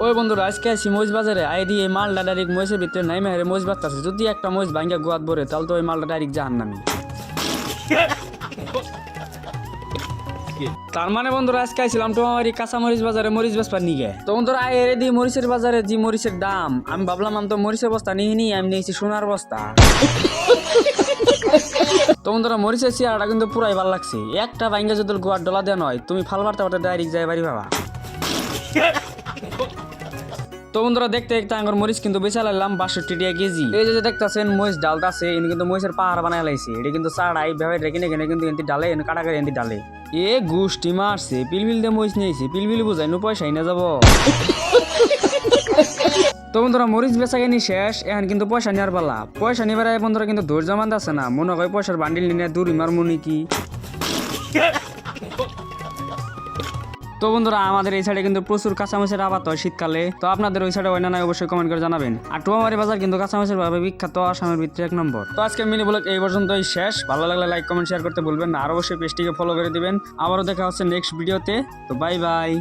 ওই বন্ধুরা আজকে আছি মহিষ বাজারে আই দিয়ে এই মালটা ডাইরেক্ট মহিষের ভিতরে নাই মেরে মহিষ বাঁচতেছে। যদি একটা মহিষ ভাঙ্গা গোয়াত ভরে তাহলে তো ওই মালটা ডাইরেক্ট জাহান্নামি। তার মানে বন্ধুরা আজকে আইছিলাম তোমার কাঁচা মরিচ বাজারে মরিচ বেচবার নিগে। তো বন্ধুরা এর দিয়ে মরিচের বাজারে যে মরিচের দাম আমি ভাবলাম আমি তো মরিচের বস্তা নিয়ে আমি নিয়েছি সোনার বস্তা। তো বন্ধুরা মরিচের চেয়ারটা কিন্তু পুরাই ভালো লাগছে। একটা ভাঙ্গা যদি গোয়ার ডলা দেওয়া নয় তুমি ফাল মারতে পারতে ডাইরেক্ট যাই বাড়ি বাবা। তো বন্ধুরা দেখতে দেখতে আঙ্গুর মরিচ কিন্তু বেচা লাগলাম 62 টাকা কেজি। এই যে দেখতেছেন মরিচ ডালটা আছে এনে কিন্তু মরিচের পাহাড় বানায় লাইছে। এটা কিন্তু চাড়াই ভেবে রেখে কিন্তু এনতি ডালে এনে কাটা করে এনতি ডালে এ গুষ্টি মারছে পিলবিল দিয়ে মরিচ নিয়েছি পিলবিল বুঝাই নো পয়সাই না যাব। তো বন্ধুরা মরিচ বেচা কিনি শেষ এখন কিন্তু পয়সা নেওয়ার পালা। পয়সা নেবার বন্ধুরা কিন্তু ধৈর্য মান আছে না মনে হয় পয়সার বান্ডিল নিয়ে দূর মার মনে কি। তো বন্ধুরা আমাদের এই সাইডে কিন্তু প্রচুর কাঁচামরিচের আবাদ হয় শীতকালে। তো আপনাদের ওই সাইডে হয় না অবশ্যই কমেন্ট করে জানাবেন। আর টোয়ামারি বাজার কিন্তু কাঁচামরিচের ভাবে বিখ্যাত আসামের ভিতরে 1 নম্বর। তো আজকে মিনি ব্লগ এই পর্যন্তই শেষ। ভালো লাগলে লাইক কমেন্ট শেয়ার করতে ভুলবেন না। আর অবশ্যই পেজটিকে ফলো করে দিবেন। আবারও দেখা হচ্ছে নেক্সট ভিডিওতে। তো বাই বাই।